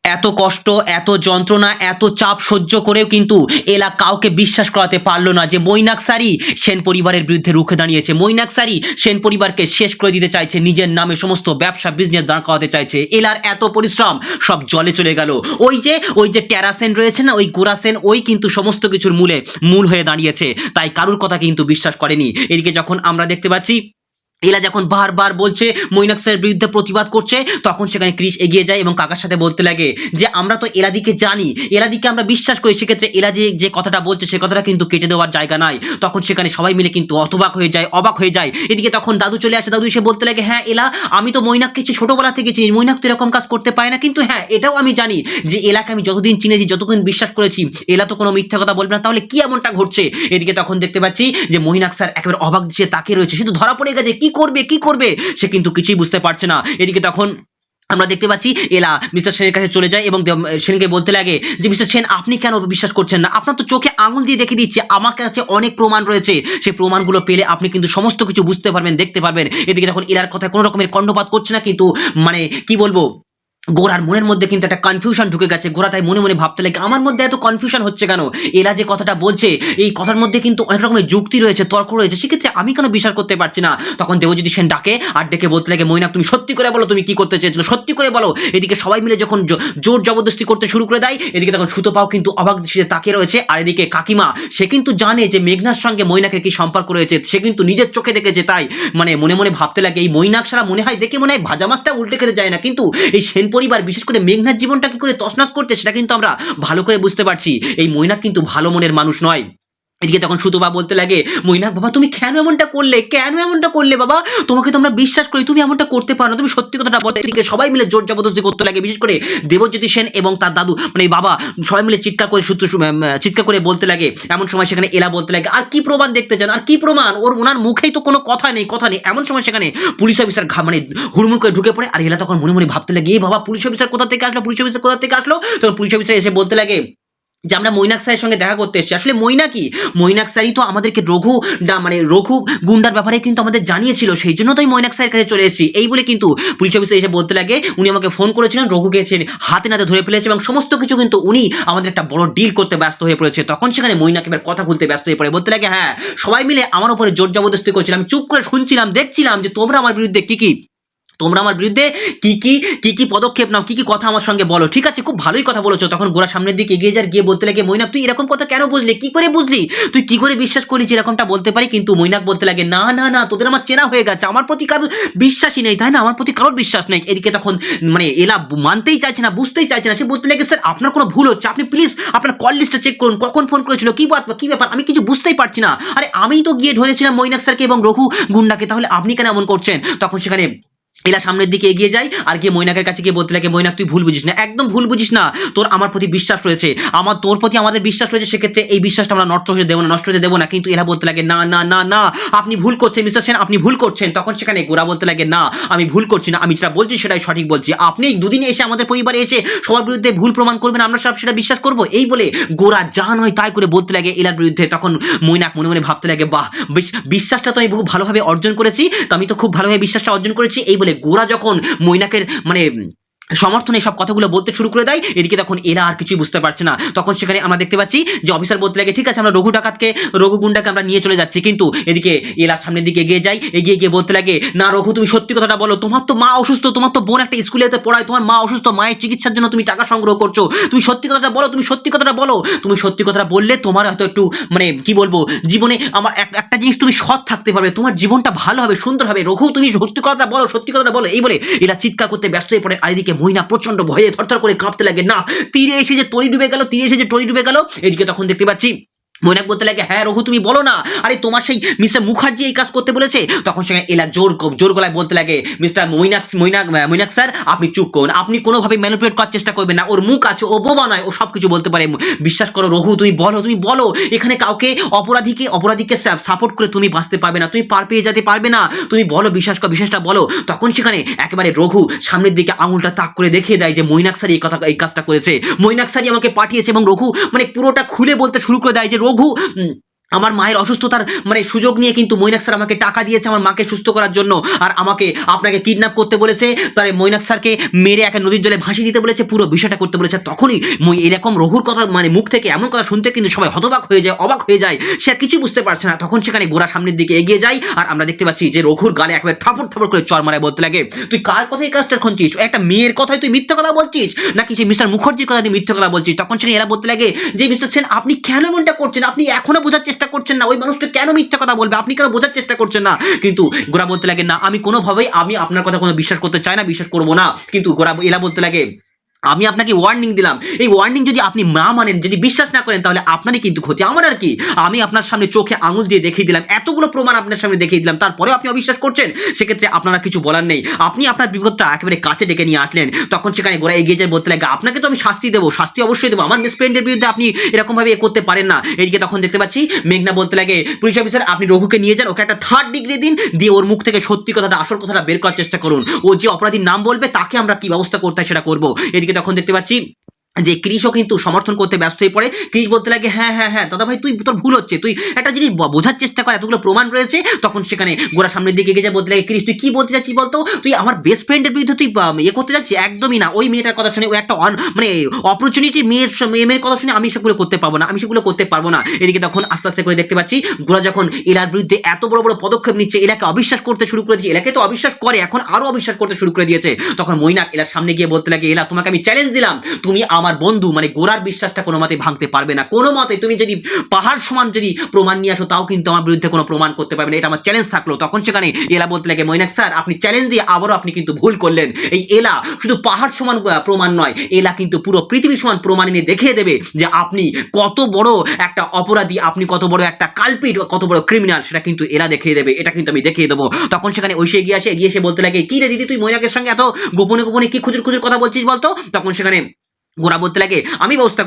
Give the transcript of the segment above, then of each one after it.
এত কষ্ট, এত যন্ত্রণা, এত চাপ সহ্য করেও কিন্তু এলা কাউকে বিশ্বাস করাতে পারল না যে মৈনাকসারি সেন পরিবারের বিরুদ্ধে রুখে দাঁড়িয়েছে। মৈনাকসারি সেন পরিবারকে শেষ করে দিতে চাইছে, নিজের নামে সমস্ত ব্যবসা বিজনেস দাঁড় করাতে চাইছে। এলার এত পরিশ্রম সব জলে চলে গেল। ওই যে টেরা সেন রয়েছে না, ওই গোরা সেন, ওই কিন্তু সমস্ত কিছুর মূল হয়ে দাঁড়িয়েছে। তাই কারুর কথা কিন্তু বিশ্বাস করেনি। এদিকে যখন আমরা দেখতে পাচ্ছি এলা যখন বারবার বলছে মৈনাকসারের বিরুদ্ধে প্রতিবাদ করছে, তখন সেখানে ক্রিস এগিয়ে যায় এবং কাকার সাথে বলতে লাগে যে আমরা তো এলাদিকে জানি, এলাদিকে আমরা বিশ্বাস করি, সেক্ষেত্রে এলা যে কথাটা বলছে সে কথাটা কিন্তু কেটে দেওয়ার জায়গা নাই। তখন সেখানে সবাই মিলে কিন্তু অবাক হয়ে যায়। এদিকে তখন দাদু চলে আসে, দাদু এসে বলতে লাগে হ্যাঁ এলা, আমি তো মৈনাককে ছোটবেলা থেকে চিনি, মৈনাক তো এরকম কাজ করতে পারে না, কিন্তু হ্যাঁ এটাও আমি জানি যে এলাকে আমি যতদিন চিনেছি, যতদিন বিশ্বাস করেছি, এলা তো কোনো মিথ্যা কথা বলবে না, তাহলে কি এমনটা ঘটছে। এদিকে তখন দেখতে পাচ্ছি যে মৈনাক স্যার একেবারে অবাক দৃষ্টিতে তাকিয়ে রয়েছে, সে তো ধরা পড়ে গেছে, কি করবে সে কিন্তু কিছুই বুঝতে পারছে না। এদিকে তখন আমরা দেখতে পাচ্ছি এলা মিস্টার সেনের কাছে চলে যায় এবং সেনকে বলতে লাগে যে মিস্টার সেন আপনি কেন বিশ্বাস করছেন না, আপনার তো চোখে আঙুল দিয়ে দেখে দিচ্ছে, আমার কাছে অনেক প্রমাণ রয়েছে, সেই প্রমাণগুলো পেলে আপনি কিন্তু সমস্ত কিছু বুঝতে পারবেন, দেখতে পারবেন। এদিকে তখন এলার কথায় কোনো রকমের কর্ণপাত করছে না, কিন্তু মানে কি বলবো, গোরার মনের মধ্যে কিন্তু একটা কনফিউশন ঢুকে গেছে। গোরা তাই মনে মনে ভাবতে লাগে আমার মধ্যে এত কনফিউশন হচ্ছে কেন, এলা যে কথাটা বলছে এই কথার মধ্যে কিন্তু অনেক রকমের যুক্তি রয়েছে, তর্ক রয়েছে, সেক্ষেত্রে আমি কেন বিশ্বাস করতে পারছি না। তখন দেবজ্যোতি সেন ডাকে আর ডেকে বলতে লাগে মৈনাক তুমি সত্যি করে বলো, তুমি কি করতে চেয়েছিল, সত্যি করে বলো। এদিকে সবাই মিলে যখন জোর জবরদস্তি করতে শুরু করে দেয়, এদিকে তখন সুতোপাও কিন্তু অবাক দৃষ্টিতে তাকিয়ে রয়েছে। আর এদিকে কাকিমা সে কিন্তু জানে যে মেঘনার সঙ্গে মৈনাকের কি সম্পর্ক রয়েছে, সে কিন্তু নিজের চোখে দেখেছে, তাই মানে মনে মনে ভাবতে লাগে এই মৈনাক সারা মনে হয় ভাজা মাছটা উল্টে খেতে যায় না, কিন্তু এই সেন পরিবার বিশেষ করে মেঘনার জীবনটা কি করে তছনছ করতে সেটা কিন্তু আমরা ভালো করে বুঝতে পারছি। এই মৈনাক কিন্তু ভালো মনের মানুষ নয়। এদিকে তখন সুতোবা বলতে লাগে মৈনাক বাবা তুমি কেন এমনটা করলে বাবা, তোমাকে তো আমরা বিশ্বাস করি, তুমি এমনটা করতে পারো না, তুমি সত্যি কথাটা বলো। এদিকে সবাই মিলে জোর জবরদস্তি করতে লাগে, বিশেষ করে দেবজ্যোতি সেন এবং তার দাদু মানে বাবা সবাই মিলে চিৎকার করে বলতে লাগে। এমন সময় সেখানে এলা বলতে লাগে আর কি প্রমাণ দেখতে চান, আর কি প্রমাণ, ওনার মুখেই তো কোনো কথা নেই। এমন সময় সেখানে পুলিশ অফিসার মানে হুড়মুড় করে ঢুকে পড়ে। আর এলা তখন মনে মনে ভাবতে লাগে এই বাবা পুলিশ অফিসার কোথা থেকে আসলো। তখন পুলিশ অফিসার এসে বলতে লাগে যে আমরা মৈনাক স্যারের সঙ্গে দেখা করতে এসেছি। আসলে মৈনাক স্যারই তো আমাদেরকে রঘু গুন্ডার ব্যাপারে কিন্তু আমাদের জানিয়েছিল, সেই জন্য তো আমি মৈনাক স্যারের কাছে চলে এসেছি। এই বলে কিন্তু পুলিশ অফিসার এসে বলতে লাগে উনি আমাকে ফোন করেছিলেন, রঘুকে হাতে নাতে ধরে ফেলেছে এবং সমস্ত কিছু কিন্তু উনি আমাদের একটা বড় ডিল করতে ব্যস্ত হয়ে পড়েছে। তখন সেখানে মৈনাক এবার কথা বলতে ব্যস্ত হয়ে পড়ে, বলতে লাগে হ্যাঁ সবাই মিলে আমার উপরে জোর জবরদস্তি করছিলাম, চুপ করে শুনছিলাম, দেখছিলাম যে তোমরা আমার বিরুদ্ধে কি পদক্ষেপ নাও, কি কথা আমার সঙ্গে বলো। ঠিক আছে, খুব ভালোই কথা বলেছো। তখন গোরা সামনের দিকে এগিয়ে গিয়ে বলতে লাগে মৈনাক তুই এরকম কথা কেন বুঝলি, কি করে বুঝলি, তুই কি করে বিশ্বাস করলি যে এরকমটা বলতে পারি। কিন্তু মৈনাক বলতে লাগে না না না তোদের আমার চেনা হয়ে গেছে, আমার প্রতি কারোর বিশ্বাসই নেই, তাই না, আমার প্রতি কারোর বিশ্বাস নেই। এদিকে তখন মানে এলা মানতেই চাইছে না, বুঝতেই চাইছে না, সে বলতে লাগে স্যার আপনার কোনো ভুল হচ্ছে, আপনি প্লিজ আপনার কল লিস্টটা চেক করুন, কখন ফোন করেছিল, কি ব্যাপার আমি কিছু বুঝতেই পারছি না। আরে আমি তো গিয়ে ধরেছিলাম মৈনাক স্যারকে এবং রঘু গুন্ডাকে, তাহলে আপনি কেন এমন করছেন। তখন সেখানে এলা সামনের দিকে এগিয়ে যায় আর গিয়ে মৈনাকের কাছে গিয়ে বলতে লাগে মৈনাক তুই ভুল বুঝিস না, একদম ভুল বুঝিস না, তোর আমার প্রতি বিশ্বাস রয়েছে, তোর প্রতি আমাদের বিশ্বাস রয়েছে, সেক্ষেত্রে এই বিশ্বাসটা আমরা নষ্ট হতে দেবো না। কিন্তু এলা বলতে লাগে না না না না আপনি ভুল করছেন মিস্টার সেন, আপনি ভুল করছেন। তখন সেখানে গোরা বলতে লাগে না আমি ভুল করছি না, আমি যেটা বলছি সেটাই সঠিক বলছি, আপনি দুদিনে এসে আমাদের পরিবারে এসে সবার বিরুদ্ধে ভুল প্রমাণ করবেন, আমরা সব সেটা বিশ্বাস করবো। এই বলে গোরা যা নয় তাই করে বলতে লাগে এলার বিরুদ্ধে। তখন মৈনাক মনে মনে ভাবতে লাগে বাহ বিশ্বাসটা তো আমি খুব ভালোভাবে অর্জন করেছি, তো আমি তো খুব ভালোভাবে বিশ্বাসটা অর্জন করেছি। এই বলে গোরা যখন মৈনাকের মানে সমর্থনে সব কথাগুলো বলতে শুরু করে দেয়, এদিকে তখন এরা আর কিছুই বুঝতে পারছে না। তখন সেখানে আমরা দেখতে পাচ্ছি যে অফিসার বলতে লাগে ঠিক আছে আমরা রঘু গুন্ডাকে আমরা নিয়ে চলে যাচ্ছি। কিন্তু এদিকে এরা সামনের দিকে এগিয়ে গিয়ে বলতে লাগে না রঘু তুমি সত্যি কথাটা বলো, তোমার তো মা অসুস্থ, তোমার তো বোন একটা স্কুলেতে পড়ায়, তোমার মা অসুস্থ, মায়ের চিকিৎসার জন্য তুমি টাকা সংগ্রহ করছো, তুমি সত্যি কথাটা বলো, তুমি সত্যি কথাটা বললে তোমার হয়তো একটু মানে কি বলবো জীবনে আমার একটা জিনিস তুমি সৎ থাকতে পারবে, তোমার জীবনটা ভালো হবে, সুন্দর হবে। রঘু তুমি সত্যি কথাটা বলো। এই বলে এরা চিৎকার করতে ব্যস্ত হয়ে পড়ে। আর এদিকে মৈনা প্রচন্ড ভয়ে থরথর করে কাঁপতে লাগে, না তীরে এসে যে টলি ডুবে গেল। এদিকে তখন দেখতে পাচ্ছি মৈনাক বলতে লাগে হ্যাঁ রঘু তুমি বলো না, আরে তোমার সেই মিস্টার মুখার্জি এই কাজ করতে বলেছে। তখন সেখানে এলা জোর গলায় বলতে লাগে মিস্টার মৈনাক স্যার আপনি চুপ করুন, আপনি কোনোভাবে ম্যানিপুলেট করার চেষ্টা করবেন না, ওর মুখ আছে, ও বোবা নয়, ও সব কিছু বলতে পারে, বিশ্বাস করো রঘু তুমি বলো এখানে কাউকে অপরাধীকে সাপোর্ট করে তুমি বাঁচতে পারবে না, তুমি পার পেয়ে যেতে পারবে না, তুমি বলো বিশ্বাসটা বলো। তখন সেখানে একেবারে রঘু সামনের দিকে আঙুলটা তাক করে দেখিয়ে দেয় যে মৈনাক স্যার এই কাজটা করেছে, মৈনাক স্যারই আমাকে পাঠিয়েছে। এবং রঘু মানে পুরোটা খুলে বলতে শুরু করে দেয় যে রঘু আমার মায়ের অসুস্থতার মানে সুযোগ নিয়ে কিন্তু মৈনাক স্যার আমাকে টাকা দিয়েছে আমার মাকে সুস্থ করার জন্য, আর আমাকে আপনাকে কিডন্যাপ করতে বলেছে, তার মৈনাক স্যারকে মেরে একে নদীর জলে ভাসিয়ে দিতে বলেছে, পুরো বিষয়টা করতে বলেছে। তখনই এরকম রঘুর কথা মানে মুখ থেকে এমন কথা শুনতে কিন্তু সবাই হতবাক হয়ে যায়, অবাক হয়ে যায়, সে আর কিছু বুঝতে পারছে না। তখন সেখানে গোরা সামনের দিকে এগিয়ে যায়, আর আমরা দেখতে পাচ্ছি যে রঘুর গালে একবার থাপড় থাপড় করে চড় মারায়, বলতে লাগে তুই কার কথাই কাজটা খুঁজছিস, একটা মেয়ের কথাই তুই মিথ্যা কথা বলছিস নাকি সেই মিস্টার মুখার্জির কথা তুই মিথ্যা কথা বলছিস। তখন সেখানে এরা বলতে লাগে যে মিস্টার সেন আপনি কেন এমনটা করছেন, আপনি এখনো বোঝার চেষ্টা করছেন না ওই মানুষটা কেন মিথ্যা কথা বলবে, আপনি কেন বোঝার চেষ্টা করছেন না। কিন্তু গোরা বলতে লাগে না আমি কোনোভাবেই আমি আপনার কথা কোনো বিশ্বাস করতে চাই না, বিশ্বাস করবো না। কিন্তু গোরা এলা বলতে লাগে আমি আপনাকে ওয়ার্নিং দিলাম, এই ওয়ার্নিং যদি আপনি না মানেন, যদি বিশ্বাস না করেন, তাহলে আপনারই কিন্তু ক্ষতি, আমার আর কি। আমি আপনার সামনে চোখে আঙুল দিয়ে দেখিয়ে দিলাম, এতগুলো প্রমাণ আপনার সামনে দেখিয়ে দিলাম, তারপরেও আপনি অবিশ্বাস করছেন, সেক্ষেত্রে আপনারা কিছু বলার নেই। আপনি আপনার বিপদটা একেবারে কাছে ডেকে নিয়ে আসলেন। তখন সেখানে গোরা এগিয়ে যায়, বলতে লাগে আপনাকে তো আমি শাস্তি দেবো, শাস্তি অবশ্যই দেবো, আমার বেস্ট ফ্রেন্ডের বিরুদ্ধে আপনি এরকমভাবে করতে পারেন না। এদিকে তখন দেখতে পাচ্ছি মেঘনা বলতে লাগে পুলিশ অফিসার আপনি রঘুকে নিয়ে যান, ওকে একটা 3rd ডিগ্রি দিন, দিয়ে ওর মুখ থেকে সত্যি কথাটা আসল কথাটা বের করার চেষ্টা করুন, ও যে অপরাধীর নাম বলবে তাকে আমরা কি ব্যবস্থা করতে হয় সেটা করবো। এদিকে তখন দেখতে পাচ্ছি যে ক্রিশও কিন্তু সমর্থন করতে ব্যস্ত হয়ে পড়ে। ক্রিশ বলতে লাগে হ্যাঁ হ্যাঁ হ্যাঁ দাদা ভাই তুই তোর ভুল হচ্ছে, তুই একটা জিনিস বোঝার চেষ্টা কর, এতগুলো প্রমাণ রয়েছে। তখন সেখানে গোরা সামনের দিকে এগিয়ে যায়, বলতে লাগে ক্রিশ তুই কি বলতে চাচ্ছিস বলতো, তুই আমার বেস্ট ফ্রেন্ডের বিরুদ্ধে তুই করতে যাচ্ছিস, একদমই না। ওই মেয়েটার কথা শুনে ও একটা মানে অপরচুনিটি মেয়ের কথা শুনে আমি সেগুলো করতে পারবো না, আমি সেগুলো করতে পারবো না। এদিকে তখন আস্তে আস্তে করে দেখতে পাচ্ছি গোরা যখন এলার বিরুদ্ধে এত বড় বড় পদক্ষেপ নিচ্ছে, এলাকে অবিশ্বাস করতে শুরু করে দিয়েছে, এলাকে তো অবিশ্বাস করে এখন আরো অবিশ্বাস করতে শুরু করে দিয়েছে। তখন মৈনাক এলার সামনে গিয়ে বলতে লাগে এলা তোমাকে আমি চ্যালেঞ্জ দিলাম, তুমি আমার বন্ধু মানে গোরার বিশ্বাসটা কোনো মতে ভাঙতে পারবে না, কোনো মতে তুমি যদি পাহাড় সমান যদি প্রমাণ নিয়ে আসো তাও কিন্তু আমার বিরুদ্ধে কোনো প্রমাণ করতে পারবে না, এটা আমার চ্যালেঞ্জ থাকলো। তখন সেখানে এলা বলতে লাগে মৈনাক স্যার আপনি চ্যালেঞ্জ দিয়ে আবারও আপনি কিন্তু ভুল করলেন, এই এলা শুধু পাহাড় সমান প্রমাণ নয়, এলা কিন্তু পুরো পৃথিবী সমান প্রমাণ এনে দেখিয়ে দেবে যে আপনি কত বড় একটা অপরাধী, আপনি কত বড় একটা কালপিট, কত বড় ক্রিমিনাল, সেটা কিন্তু এলা দেখিয়ে দেবে, এটা কিন্তু আমি দেখিয়ে দেবো। তখন সেখানে ঐশী এগিয়ে এসে বলতে লাগে কি রে দিদি তুই মৈনাকের সঙ্গে এত গোপনে গোপনে কি খুচুর খুচুর কথা বলছিস বলতো। তখন সেখানে গোরা বলতে লাগে আমি ব্যবস্থা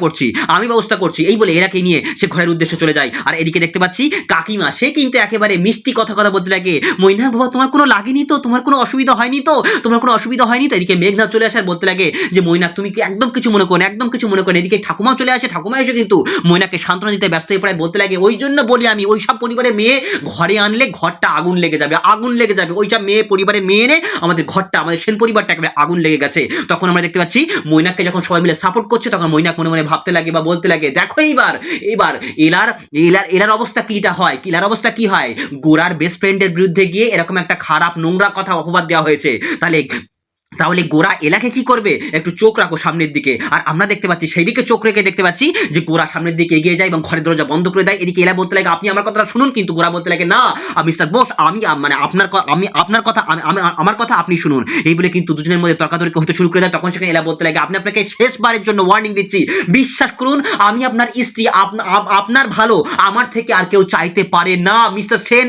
করছি, এই বলে এরাকে নিয়ে সে ঘরের উদ্দেশ্যে চলে যায়। আর এদিকে দেখতে পাচ্ছি কাকিমা সে কিন্তু একেবারে মিষ্টি কথা বলতে লাগে মৈনাক বাবা তোমার কোনো লাগেনি তো, তোমার কোনো অসুবিধা হয়নি তো, এদিকে মেঘনা চলে আসার বলতে লাগে যে মৈনাক তুমি কি একদম কিছু মনে করো, একদম কিছু মনে করো। এদিকে ঠাকুমাও চলে আসে, ঠাকুমা এসে কিন্তু মৈনাককে সান্ত্বনা দিতে ব্যস্ত হয়ে পড়ে, বলতে লাগে ওই জন্য বলি আমি ওই সব পরিবারের মেয়ে ঘরে আনলে ঘরটা আগুন লেগে যাবে, ওই সব মেয়ে পরিবারের মেয়ে এনে আমাদের ঘরটা, আমাদের সেন পরিবারটা একেবারে আগুন লেগে গেছে। তখন আমরা দেখতে পাচ্ছি মৈনাককে যখন সবাই মিলে সাপোর্ট করছে, তখন মৈনাক মনে মনে ভাবতে লাগে বা বলতে লাগে দেখো এইবার এলার অবস্থা কি হয়, গোরার বেস্ট ফ্রেন্ডের বিরুদ্ধে গিয়ে এরকম একটা খারাপ নোংরা কথা অপবাদ দেওয়া হয়েছে, তাহলে গোরা এলাকে কি করবে, একটু চোখ রাখো সামনের দিকে। আর আমরা দেখতে পাচ্ছি সেই দিকে চোখ রেখে দেখতে পাচ্ছি যে গোরা সামনের দিকে এগিয়ে যায় এবং ঘরের দরজা বন্ধ করে দেয়। এদিকে এলা বলতে লাগে আপনি আমার কথাটা শুনুন, কিন্তু গোরা বলতে লাগে না মিস্টার বোস আমি মানে আপনার কথা আমার কথা আপনি শুনুন, এই বলে কিন্তু দুজনের মধ্যে তর্কাতর্কি হতে শুরু করে দেয়। তখন সেখানে এলা বলতে লাগে আপনাকে শেষবারের জন্য ওয়ার্নিং দিচ্ছি, বিশ্বাস করুন আমি আপনার স্ত্রী, আপনার ভালো আমার থেকে আর কেউ চাইতে পারে না মিস্টার সেন,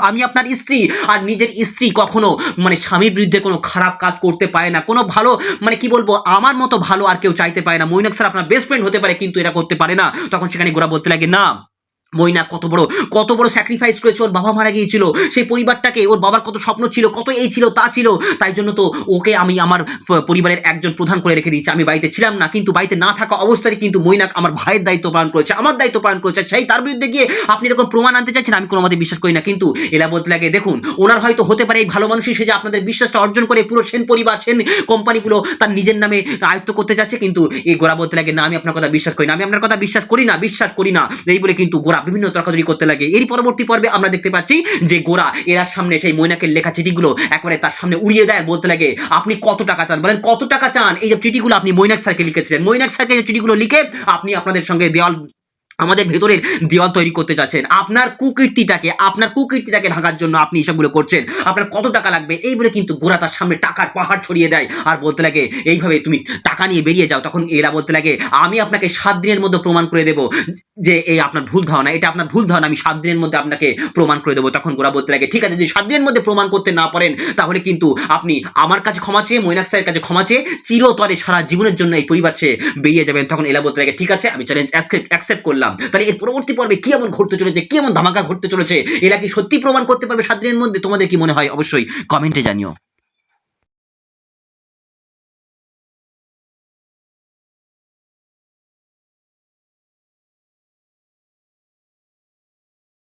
আমি আপনার স্ত্রী, আর নিজের স্ত্রী কখনো মানে স্বামীর বিরুদ্ধে কোনো খারাপ কাজ করতে পারে না, কোনো ভালো মানে কি বলবো আমার মতো ভালো আর কেউ চাইতে পারে না। মৈনাক স্যার আপনার বেস্ট ফ্রেন্ড হতে পারে কিন্তু এটা করতে পারে না। তখন সেখানে গোরা বলতে লাগে না মৈনাক কত বড় স্যাক্রিফাইস করেছে, ওর বাবা মারা গিয়েছিল, সেই পরিবারটাকে, ওর বাবার কত স্বপ্ন ছিল, কত এই ছিল তা ছিল, তাই জন্য তো ওকে আমি আমার পরিবারের একজন প্রধান করে রেখে দিয়েছি, আমি বাড়িতে ছিলাম না, কিন্তু বাড়িতে না থাকা অবস্থায় কিন্তু মৈনাক আমার ভাইয়ের দায়িত্ব পালন করেছে, আমার দায়িত্ব পালন করেছে, সেই তার বিরুদ্ধে গিয়ে আপনি এরকম প্রমাণ আনতে চাইছেন, আমি কোনো মতে বিশ্বাস করি না। কিন্তু এলা বলতে লাগে দেখুন ওনার হয়তো হতে পারে এই ভালো মানুষই সে যে আপনাদের বিশ্বাসটা অর্জন করে পুরো সেন পরিবার সেন কোম্পানিগুলো তার নিজের নামে আয়ত্ত করতে যাচ্ছে, কিন্তু এই গোরা বলতে লাগে না আমি আপনার কথা বিশ্বাস করি না, আমি আপনার কথা বিশ্বাস করি না, এই বলে কিন্তু গোরা বিভিন্ন তর্কাতর্কি করতে লাগে। এর পরবর্তী পর্বে আমরা দেখতে পাচ্ছি যে গোরা এর সামনে সেই মৈনাকের লেখা চিঠিগুলো একবারে তার সামনে উড়িয়ে দেয়, বলতে লাগে আপনি কত টাকা চান বলেন, কত টাকা চান, এই যে চিঠিগুলো আপনি মৈনাক স্যারকে লিখেছিলেন, মৈনাক স্যারকে এই চিঠিগুলো লিখে আপনি আপনাদের সঙ্গে আমাদের ভেতরের দেওয়াল তৈরি করতে চাচ্ছেন, আপনার কুকীর্তিটাকে ঢাকার জন্য আপনি এসবগুলো করছেন, আপনার কত টাকা লাগবে, এই বলে কিন্তু গোরা তার সামনে টাকার পাহাড় ছড়িয়ে দেয় আর বলতে লাগে এইভাবে তুমি টাকা নিয়ে বেরিয়ে যাও। তখন এরা বলতে লাগে আমি আপনাকে 7 দিনের মধ্যে প্রমাণ করে দেবো যে এই আপনার ভুল ধারণা, এটা আপনার ভুল ধারণা, আমি 7 দিনের মধ্যে আপনাকে প্রমাণ করে দেবো। তখন গোরা বলতে লাগে ঠিক আছে যদি 7 দিনের মধ্যে প্রমাণ করতে না পারেন তাহলে কিন্তু আপনি আমার কাছে ক্ষমা চেয়ে মৈনাক স্যারের কাছে ক্ষমা চেয়ে চিরতরে সারা জীবনের জন্য এই পরিবার ছেড়ে বেরিয়ে যাবেন। তখন এলা বলতে লাগে ঠিক আছে আমি চ্যালেঞ্জ অ্যাকসেপ্ট করলাম। তাহলে এর পরবর্তী পর্বে কি এমন ঘটতে চলেছে, কি এমন ধামাকা ঘটতে চলেছে, এরা কি সত্যি প্রমাণ করতে পারবে 7 দিনের মধ্যে, তোমাদের কি মনে হয় অবশ্যই কমেন্টে জানিও।